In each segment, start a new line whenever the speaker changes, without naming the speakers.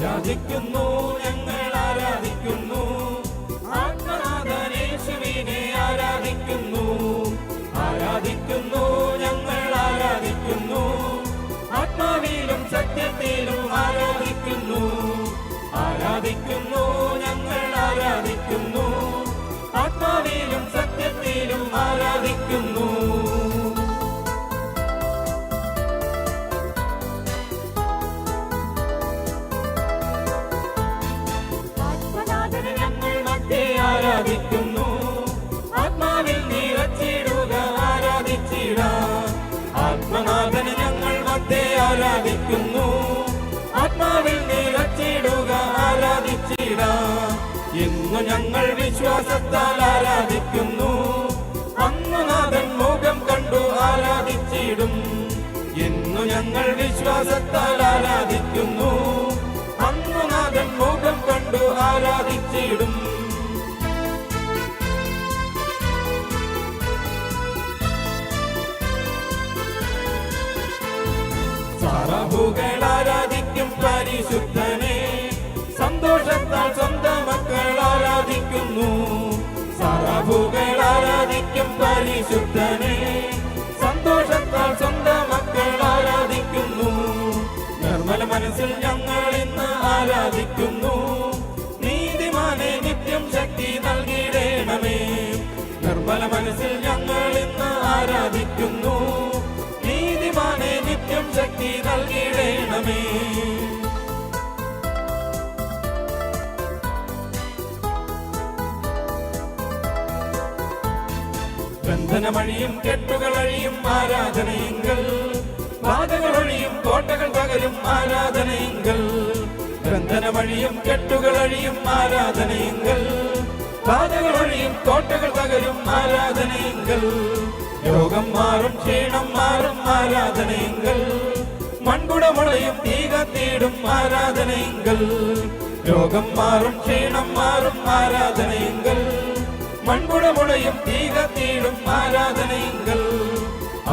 ആരാധിക്കുന്നു, ഞങ്ങൾ ആരാധിക്കുന്നു. ആത്മനാഥൻ യേശുവിനെ ആരാധിക്കുന്നു. ആരാധിക്കുന്നു, ഞങ്ങൾ ആരാധിക്കുന്നു. ആത്മാവിലും സത്യത്തിലും ആരാധിക്കുന്നു. ആരാധിക്കുന്നു, ഞങ്ങൾ ആരാധിക്കുന്നു. ആത്മാവിലും സത്യത്തിലും ആരാധിക്കുന്നു. ആത്മനാഥനെ ഞങ്ങൾ മധ്യേ ആരാധിക്കുന്നു. ആത്മാവിൽ നിറച്ചിടുക, ആരാധിച്ചിടാം. ആത്മനാഥനെ ഞങ്ങൾ മധ്യേ ആരാധിക്കുന്നു. ആത്മാവിൽ നിറച്ചിടുക, ആരാധിച്ചിടാം. ഇന്നു ഞങ്ങൾ വിശ്വാസത്താൽ ആരാധിക്കുന്നു. അന്നു നാഥൻ മുഖം കണ്ടു ആരാധിച്ചിടും. ഇന്നു ഞങ്ങൾ വിശ്വാസത്താൽ ആരാധിക്കുന്നു. അന്നു നാഥൻ മുഖം കണ്ടു ആരാധിച്ചിടും. സാറാഭുകൾ ആരാധിക്കും പരിശുദ്ധനെ. സന്തോഷത്താൽ സ്വന്തം മക്കൾ ആരാധിക്കുന്നു. സാറാഭുകൾ ആരാധിക്കും പരിശുദ്ധനെ. സന്തോഷത്താൽ സ്വന്തം മക്കൾ ആരാധിക്കുന്നു. നിർമ്മല മനസ്സിൽ ഞങ്ങൾ ഇന്ന് ആരാധിക്കുന്നു. നീതിമാനെ നിത്യം ശക്തി നൽകിയിടേണമേ. നിർമ്മല മനസ്സിൽ ഞങ്ങൾ ഇന്ന് ആരാധിക്കുന്നു. നീതിമാനെ നിത്യം ശക്തി നൽകിയിടേണമേ. ബന്ധനമഴിയും കെട്ടുകളഴിയും ആരാധനയെങ്കിൽ. ബാധകളൊഴിയും കോട്ടകൾ തകരും ആരാധനയെങ്കിൽ. ബന്ധനമഴിയും കെട്ടുകളഴിയും ആരാധനയെങ്കിൽ. ബാധകളൊഴിയും കോട്ടകൾ തകരും ആരാധനയെങ്കിൽ. രോഗം മാറും, ക്ഷീണം മാറും ആരാധനയെങ്കിൽ. മൺകുടമുളയും തീ കത്തിയിടും ആരാധനയെങ്കിൽ. രോഗം മാറും, ക്ഷീണം മാറും ആരാധനയെങ്കിൽ. മൺകുടമുളയും തീ കത്തിയിടും ആരാധനയെങ്കിൽ.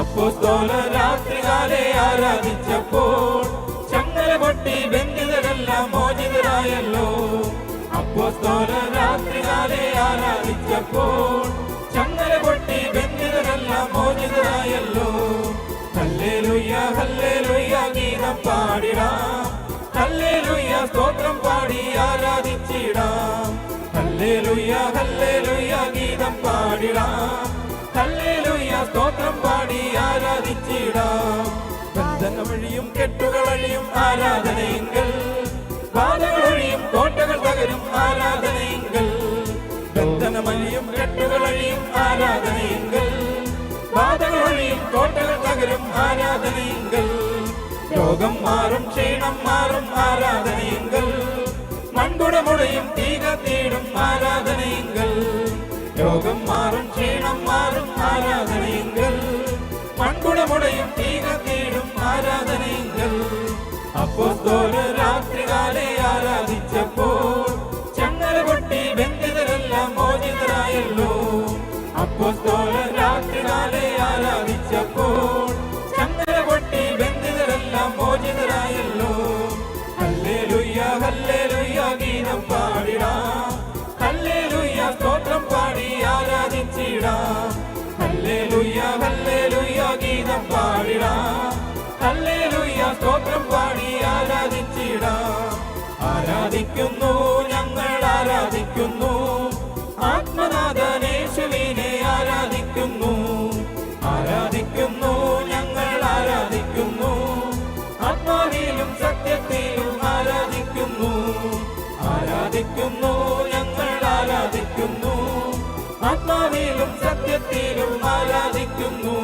അപ്പോസ്തലർ രാത്രികാലെ ആരാധിച്ചപ്പോൾ ചങ്ങല പൊട്ടി ബന്ധിതരെല്ലാം മോചിതരായല്ലോ. അപ്പോസ്തലർ രാത്രികാലെ ആരാധിച്ചപ്പോൾ ചങ്ങല പൊട്ടി ബന്ധിതരെല്ലാം മോചിതരായല്ലോ. ഹല്ലേലൂയ ഹല്ലേലൂയ ഗീതം പാടിടാം. ഹല്ലേലൂയ സ്തോത്രം പാടി ആരാധിച്ചിടാം. ഹല്ലേലൂയ ഹല്ലേലൂയ ഗീതം പാടിടാം. ഹല്ലേലൂയ സ്തോത്രം പാടി ആരാധിച്ചിടാം. ബന്ധനമഴിയും കെട്ടുകളഴിയും ആരാധനയെങ്കിൽ. ബാധകളൊഴിയും കോട്ടകൾ തകരും ആരാധനയെങ്കിൽ. ബന്ധനമഴിയും കെട്ടുകളഴിയും ആരാധനയെങ്കിൽ. ബാധകളൊഴിയും കോട്ടകൾ തകരും ആരാധനയെങ്കിൽ. രോഗം മാറും, ക്ഷീണം മാറും ആരാധനയെങ്കിൽ. മൺകുടമുളയും തീ കത്തിയിടും ആരാധനയെങ്കിൽ. രോഗം മാറും, ക്ഷീണം മാറും ആരാധനയെങ്കിൽ. മൺകുടമുളയും തീ കത്തിയിടും ആരാധനയെങ്കിൽ. അപ്പോസ്തലർ രാത്രികാലെ ആരാധിച്ചപ്പോൾ ചങ്ങല പൊട്ടി ബന്ധിതരെല്ലാം മോചിതരായല്ലോ. അപ്പോസ്തലർ രാത്രികാലെ ആരാധിച്ചപ്പോൾ ചങ്ങല പൊട്ടി ബന്ധിതരെല്ലാം മോചിതരായല്ലോ. ഹല്ലേലൂയ ഹല്ലേലൂയ ഗീതം പാടിടാം. ഹല്ലേലൂയ സ്തോത്രം പാടി ആരാധിച്ചിടാം. ഹല്ലേലൂയ ഹല്ലേലൂയ ഗീതം പാടിടാം. ഹല്ലേലൂയ സ്തോത്രം പാടി ആരാധിച്ചിടാം. ആരാധിക്കുന്നു, ഞങ്ങൾ ആരാധിക്കുന്നു. ആത്മനാഥൻ യേശുവിനെ ആരാധിക്കുന്നു. ആരാധിക്കുന്നു, ഞങ്ങൾ ആരാധിക്കുന്നു. ആത്മാവിലും സത്യത്തിലും ആരാധിക്കുന്നു. ആരാധിക്കുന്നു, ഞങ്ങൾ ആരാധിക്കുന്നു. ആത്മാവിലും സത്യത്തിലും ആരാധിക്കുന്നു.